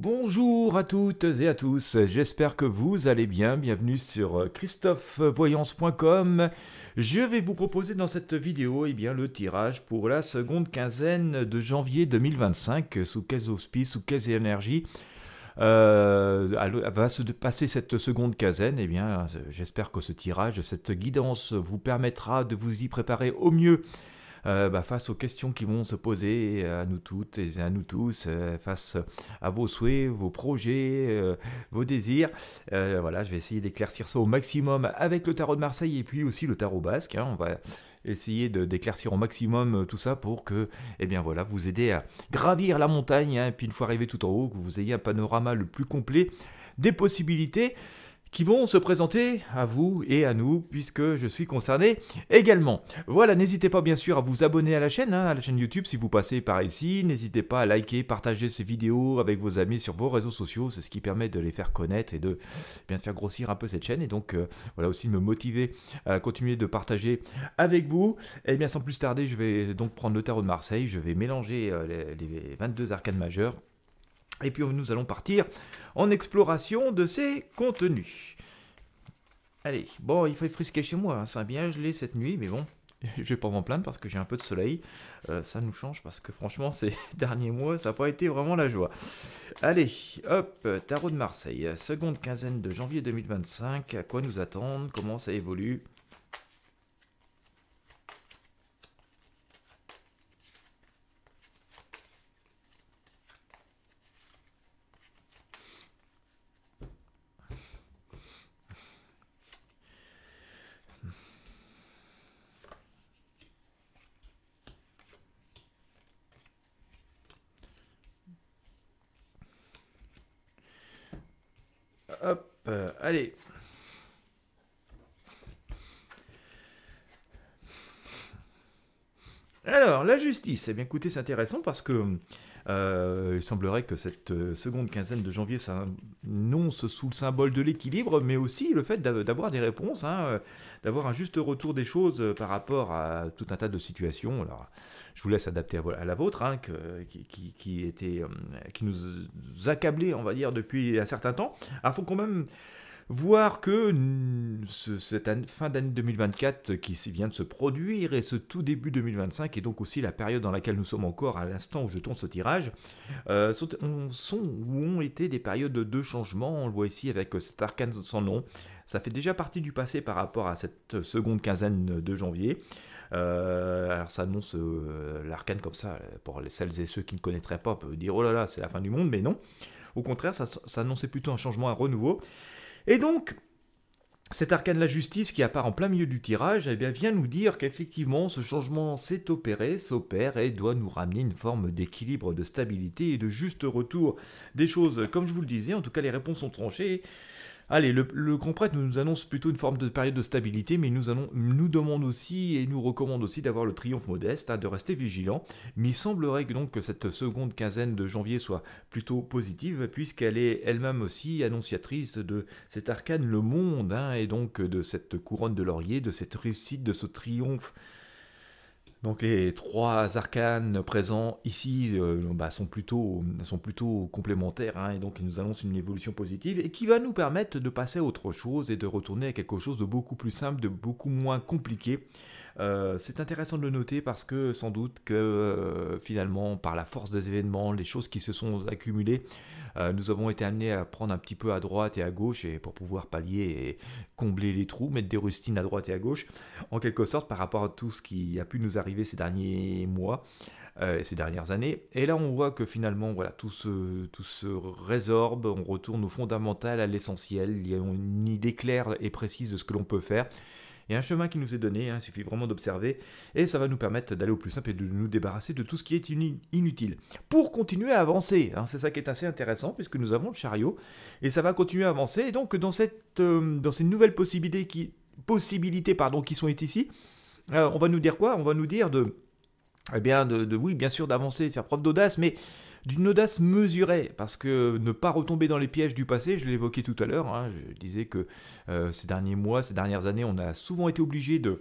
Bonjour à toutes et à tous, j'espère que vous allez bien, bienvenue sur christophevoyance.com. Je vais vous proposer dans cette vidéo le tirage pour la seconde quinzaine de janvier 2025, sous quels auspices, sous quelles énergies va se passer cette seconde quinzaine. J'espère que ce tirage, cette guidance vous permettra de vous y préparer au mieux face aux questions qui vont se poser à nous toutes et à nous tous, face à vos souhaits, vos projets, vos désirs. Voilà, je vais essayer d'éclaircir ça au maximum avec le tarot de Marseille et puis aussi le tarot basque. On va essayer d'éclaircir au maximum tout ça pour que vous aider à gravir la montagne, et puis une fois arrivé tout en haut, que vous ayez un panorama le plus complet des possibilités qui vont se présenter à vous et à nous, puisque je suis concerné également. Voilà, n'hésitez pas bien sûr à vous abonner à la chaîne YouTube si vous passez par ici. N'hésitez pas à liker, partager ces vidéos avec vos amis sur vos réseaux sociaux, c'est ce qui permet de les faire connaître et de faire grossir un peu cette chaîne. Et donc voilà aussi de me motiver à continuer de partager avec vous. Et bien sans plus tarder, je vais donc prendre le tarot de Marseille, je vais mélanger les 22 arcanes majeures. Et puis nous allons partir en exploration de ces contenus. Allez, bon, il fait frisquer chez moi, ça a bien gelé cette nuit, mais bon, je vais pas m'en plaindre parce que j'ai un peu de soleil. Ça nous change parce que franchement, ces derniers mois, ça n'a pas été vraiment la joie. Allez, hop, tarot de Marseille, seconde quinzaine de janvier 2025, à quoi nous attendre, comment ça évolue ? Hop, allez. Alors, la justice, eh bien écoutez, c'est intéressant parce que il semblerait que cette seconde quinzaine de janvier s'annonce sous le symbole de l'équilibre, mais aussi le fait d'avoir des réponses, d'avoir un juste retour des choses par rapport à tout un tas de situations. Alors, je vous laisse adapter à la vôtre, qui nous accablait, on va dire, depuis un certain temps. Alors, il faut quand même voir que cette fin d'année 2024 qui vient de se produire et ce tout début 2025 et donc aussi la période dans laquelle nous sommes encore à l'instant où je tourne ce tirage ont été des périodes de changement. On le voit ici avec cet arcane sans nom. Ça fait déjà partie du passé par rapport à cette seconde quinzaine de janvier. Alors ça annonce l'arcane comme ça, pour celles et ceux qui ne connaîtraient pas peuvent dire oh là là c'est la fin du monde, mais non. Au contraire, ça annonçait plutôt un changement, un renouveau. Et donc, cet arcane de la justice qui apparaît en plein milieu du tirage, vient nous dire qu'effectivement ce changement s'opère et doit nous ramener une forme d'équilibre, de stabilité et de juste retour des choses. Comme je vous le disais, en tout cas les réponses sont tranchées. Allez, le grand prêtre nous annonce plutôt une forme de période de stabilité, mais nous demande aussi et nous recommande aussi d'avoir le triomphe modeste, de rester vigilant. Mais il semblerait que cette seconde quinzaine de janvier soit plutôt positive, puisqu'elle est elle-même aussi annonciatrice de cet arcane le monde, et donc de cette couronne de laurier, de cette réussite, de ce triomphe. Donc les trois arcanes présents ici sont plutôt complémentaires, et donc ils nous annoncent une évolution positive et qui va nous permettre de passer à autre chose et de retourner à quelque chose de beaucoup plus simple, de beaucoup moins compliqué. C'est intéressant de le noter parce que sans doute que finalement par la force des événements, les choses qui se sont accumulées, nous avons été amenés à prendre un petit peu à droite et à gauche et pour pouvoir pallier et combler les trous, mettre des rustines à droite et à gauche, en quelque sorte par rapport à tout ce qui a pu nous arriver ces derniers mois, ces dernières années. Et là on voit que finalement voilà, tout se résorbe, on retourne au fondamental, à l'essentiel, il y a une idée claire et précise de ce que l'on peut faire. Il y a un chemin qui nous est donné, il suffit vraiment d'observer, et ça va nous permettre d'aller au plus simple et de nous débarrasser de tout ce qui est inutile. Pour continuer à avancer, c'est ça qui est assez intéressant, puisque nous avons le chariot, et ça va continuer à avancer, et donc dans ces nouvelles possibilités qui sont ici, on va nous dire quoi ? On va nous dire oui, bien sûr, d'avancer, de faire preuve d'audace, mais d'une audace mesurée, parce que ne pas retomber dans les pièges du passé, je l'évoquais tout à l'heure, je disais que ces derniers mois, ces dernières années, on a souvent été obligé de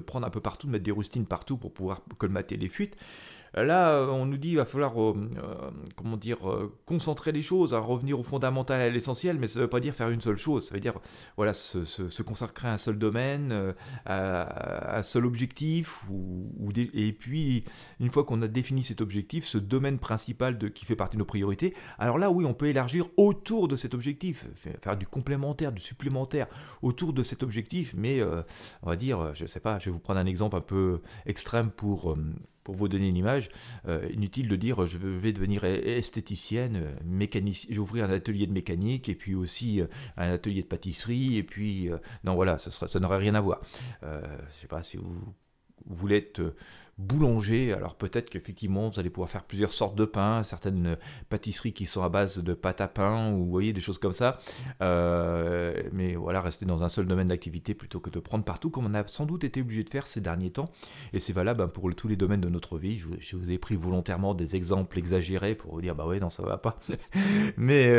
prendre un peu partout, de mettre des rustines partout pour pouvoir colmater les fuites. Là, on nous dit qu'il va falloir comment dire, concentrer les choses, hein, revenir au fondamental, à l'essentiel, mais ça ne veut pas dire faire une seule chose. Ça veut dire voilà, se consacrer à un seul domaine, à un seul objectif, et puis une fois qu'on a défini cet objectif, ce domaine principal qui fait partie de nos priorités, alors là, oui, on peut élargir autour de cet objectif, faire du complémentaire, du supplémentaire autour de cet objectif, mais on va dire, je ne sais pas, je vais vous prendre un exemple un peu extrême pour vous donner une image, inutile de dire je vais devenir esthéticienne, je vais ouvrir un atelier de mécanique et puis aussi un atelier de pâtisserie et puis non voilà, ça n'aurait rien à voir. Je sais pas si vous voulez être boulanger, alors peut-être qu'effectivement vous allez pouvoir faire plusieurs sortes de pain, certaines pâtisseries qui sont à base de pâte à pain, ou vous voyez des choses comme ça, mais voilà, rester dans un seul domaine d'activité plutôt que de prendre partout, comme on a sans doute été obligé de faire ces derniers temps, et c'est valable pour tous les domaines de notre vie. Je vous ai pris volontairement des exemples exagérés pour vous dire bah ouais non ça va pas, mais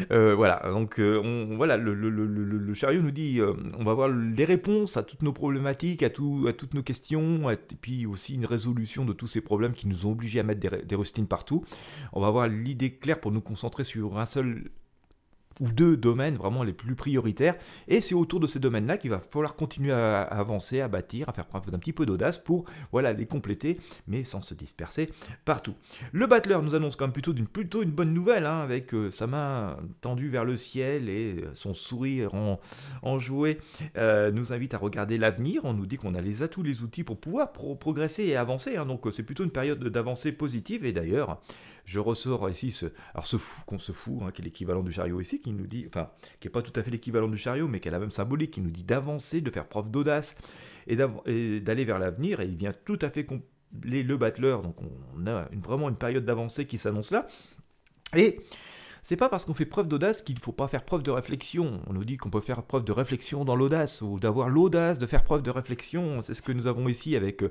voilà, donc voilà, le chariot nous dit on va avoir les réponses à toutes nos problématiques, à toutes nos questions, et puis aussi une résolution de tous ces problèmes qui nous ont obligés à mettre des rustines partout. On va avoir l'idée claire pour nous concentrer sur un seul ou deux domaines vraiment les plus prioritaires, et c'est autour de ces domaines-là qu'il va falloir continuer à avancer, à bâtir, à faire preuve d'un petit peu d'audace pour voilà, les compléter, mais sans se disperser partout. Le battleur nous annonce quand même plutôt une bonne nouvelle, hein, avec sa main tendue vers le ciel et son sourire enjoué nous invite à regarder l'avenir. On nous dit qu'on a tous les outils pour pouvoir progresser et avancer, hein, donc c'est plutôt une période d'avancée positive, et d'ailleurs je ressors ici ce fou, hein, qui est l'équivalent du chariot ici, qui nous dit, enfin, qui n'est pas tout à fait l'équivalent du chariot, mais qui a la même symbolique, qui nous dit d'avancer, de faire preuve d'audace et d'aller vers l'avenir, et il vient tout à fait compléter le battleur, donc on a vraiment une période d'avancée qui s'annonce là, et c'est pas parce qu'on fait preuve d'audace qu'il ne faut pas faire preuve de réflexion. On nous dit qu'on peut faire preuve de réflexion dans l'audace, ou d'avoir l'audace de faire preuve de réflexion. C'est ce que nous avons ici avec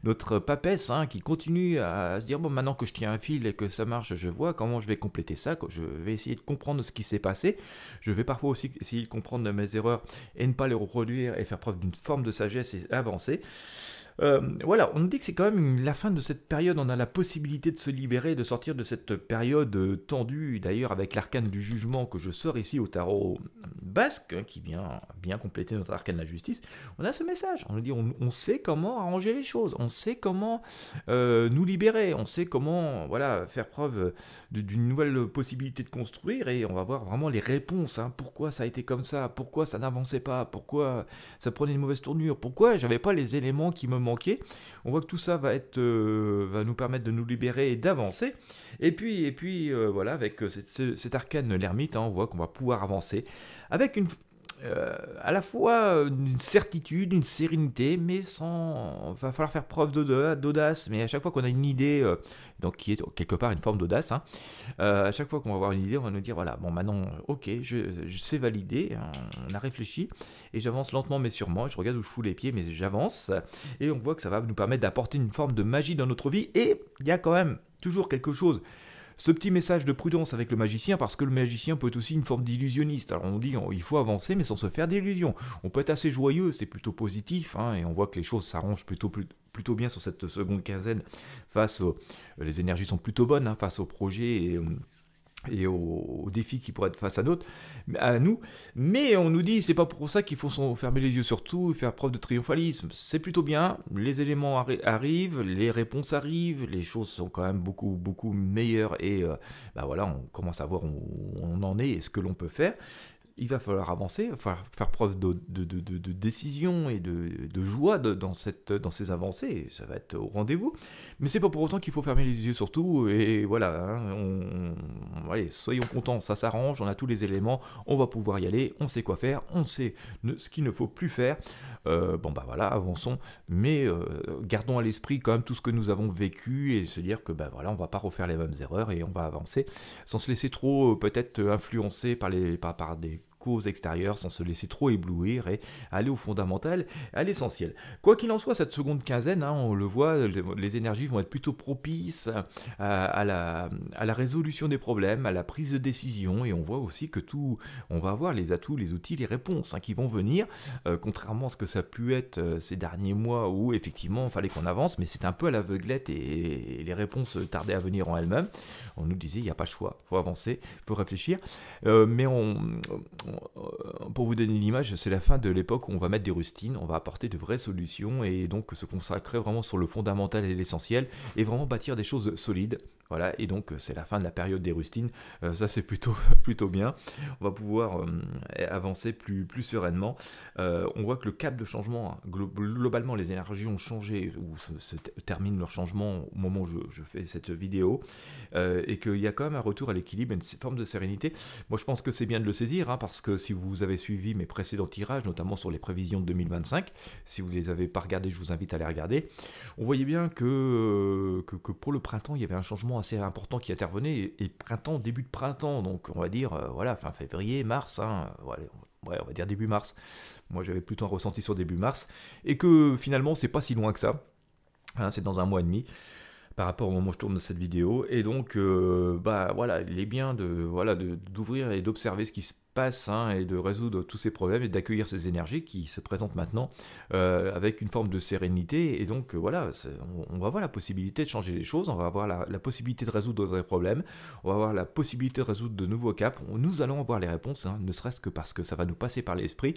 notre papesse, hein, qui continue à se dire, bon, maintenant que je tiens un fil et que ça marche, je vois comment je vais compléter ça, je vais essayer de comprendre ce qui s'est passé. Je vais parfois aussi essayer de comprendre mes erreurs et ne pas les reproduire, et faire preuve d'une forme de sagesse et avancer. Voilà, on nous dit que c'est quand même la fin de cette période, on a la possibilité de se libérer, de sortir de cette période tendue, d'ailleurs avec l'arcane du jugement que je sors ici au tarot basque, hein, qui vient bien compléter notre arcane de la justice. On a ce message, on nous dit on sait comment arranger les choses, on sait comment nous libérer, on sait comment voilà, faire preuve d'une nouvelle possibilité de construire, et on va voir vraiment les réponses, hein, pourquoi ça a été comme ça, pourquoi ça n'avançait pas, pourquoi ça prenait une mauvaise tournure, pourquoi j'avais pas les éléments qui me manquaient. On voit que tout ça va nous permettre de nous libérer et d'avancer, et puis voilà, avec cet arcane l'ermite, hein, on voit qu'on va pouvoir avancer avec à la fois une certitude, une sérénité, mais va falloir faire preuve d'audace, mais à chaque fois qu'on a une idée, donc qui est quelque part une forme d'audace, hein, à chaque fois qu'on va avoir une idée, on va nous dire, voilà, bon maintenant, ok, je sais valider, hein, on a réfléchi, et j'avance lentement mais sûrement, je regarde où je fous les pieds, mais j'avance, et on voit que ça va nous permettre d'apporter une forme de magie dans notre vie, et il y a quand même toujours quelque chose. Ce petit message de prudence avec le magicien, parce que le magicien peut être aussi une forme d'illusionniste. Alors on nous dit il faut avancer, mais sans se faire d'illusions. On peut être assez joyeux, c'est plutôt positif, hein, et on voit que les choses s'arrangent plutôt bien sur cette seconde quinzaine. Les énergies sont plutôt bonnes, hein, face au projet et aux défis qui pourraient être face à nous, mais on nous dit c'est pas pour ça qu'il faut fermer les yeux sur tout et faire preuve de triomphalisme. C'est plutôt bien, les éléments arrivent, les réponses arrivent, les choses sont quand même beaucoup meilleures, et voilà, on commence à voir où on en est et ce que l'on peut faire. Il va falloir avancer, il va falloir faire preuve de décision et de joie dans ces avancées, ça va être au rendez-vous, mais c'est pas pour autant qu'il faut fermer les yeux sur tout, et voilà, hein, allez, soyons contents, ça s'arrange, on a tous les éléments, on va pouvoir y aller, on sait quoi faire, on sait ce qu'il ne faut plus faire, voilà, avançons, mais gardons à l'esprit quand même tout ce que nous avons vécu, et se dire que voilà, on va pas refaire les mêmes erreurs, et on va avancer, sans se laisser trop peut-être influencer par des causes extérieures sans se laisser trop éblouir et aller au fondamental, à l'essentiel. Quoi qu'il en soit, cette seconde quinzaine, on le voit, les énergies vont être plutôt propices à la résolution des problèmes, à la prise de décision, et on voit aussi que on va avoir les atouts, les outils, les réponses qui vont venir, contrairement à ce que ça a pu être ces derniers mois où effectivement il fallait qu'on avance, mais c'est un peu à l'aveuglette et les réponses tardaient à venir en elles-mêmes. On nous disait il n'y a pas de choix, il faut avancer, il faut réfléchir, mais pour vous donner l'image, c'est la fin de l'époque où on va mettre des rustines, on va apporter de vraies solutions et donc se consacrer vraiment sur le fondamental et l'essentiel et vraiment bâtir des choses solides. Voilà, et donc c'est la fin de la période des rustines, ça c'est plutôt bien, on va pouvoir avancer plus sereinement. On voit que le cap de changement, globalement les énergies ont changé, ou se terminent leur changement au moment où je fais cette vidéo, et qu'il y a quand même un retour à l'équilibre, une forme de sérénité. Moi je pense que c'est bien de le saisir, parce que si vous avez suivi mes précédents tirages, notamment sur les prévisions de 2025, si vous ne les avez pas regardées, je vous invite à les regarder, on voyait bien que pour le printemps, il y avait un changement assez important qui intervenait, et printemps, début de printemps, donc on va dire, voilà, fin février, mars, voilà, ouais, on va dire début mars. Moi j'avais plutôt un ressenti sur début mars, et que finalement c'est pas si loin que ça, c'est dans un mois et demi, par rapport au moment où je tourne cette vidéo, et donc voilà, il est bien d'ouvrir et d'observer ce qui se passe, et de résoudre tous ces problèmes et d'accueillir ces énergies qui se présentent maintenant avec une forme de sérénité, et donc voilà, on va avoir la possibilité de changer les choses, on va avoir la possibilité de résoudre des problèmes, on va avoir la possibilité de résoudre de nouveaux caps, nous allons avoir les réponses, ne serait-ce que parce que ça va nous passer par l'esprit,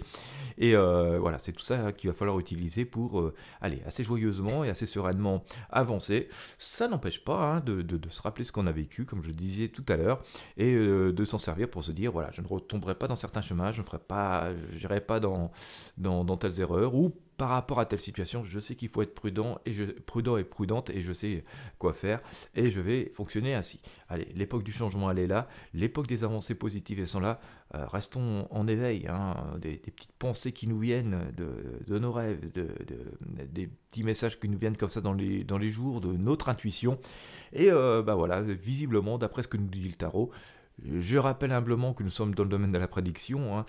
et voilà, c'est tout ça qu'il va falloir utiliser pour aller assez joyeusement et assez sereinement avancer. Ça n'empêche pas de se rappeler ce qu'on a vécu, comme je le disais tout à l'heure, et de s'en servir pour se dire, voilà, je ne retomberai pas dans certains chemins, je n'irai pas dans telles erreurs, ou par rapport à telle situation, je sais qu'il faut être prudent et prudente, et je sais quoi faire, et je vais fonctionner ainsi. Allez, l'époque du changement, elle est là, l'époque des avancées positives, elles sont là, restons en éveil, des petites pensées qui nous viennent de nos rêves, des petits messages qui nous viennent comme ça dans les jours, de notre intuition, et voilà, visiblement, d'après ce que nous dit le tarot, je rappelle humblement que nous sommes dans le domaine de la prédiction,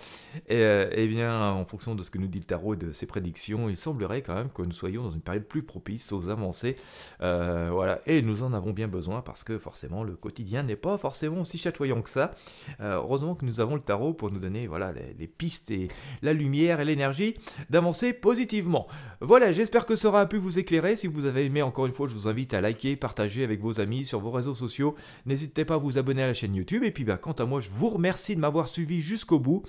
et bien, en fonction de ce que nous dit le tarot et de ses prédictions, il semblerait quand même que nous soyons dans une période plus propice aux avancées, voilà, et nous en avons bien besoin, parce que forcément le quotidien n'est pas forcément aussi chatoyant que ça. Heureusement que nous avons le tarot pour nous donner, voilà, les pistes et la lumière et l'énergie d'avancer positivement. Voilà, j'espère que ça aura pu vous éclairer. Si vous avez aimé, encore une fois, je vous invite à liker, partager avec vos amis sur vos réseaux sociaux, n'hésitez pas à vous abonner à la chaîne YouTube, et puis quant à moi, je vous remercie de m'avoir suivi jusqu'au bout.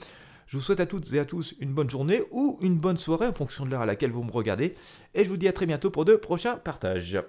Je vous souhaite à toutes et à tous une bonne journée ou une bonne soirée en fonction de l'heure à laquelle vous me regardez. Et je vous dis à très bientôt pour de prochains partages.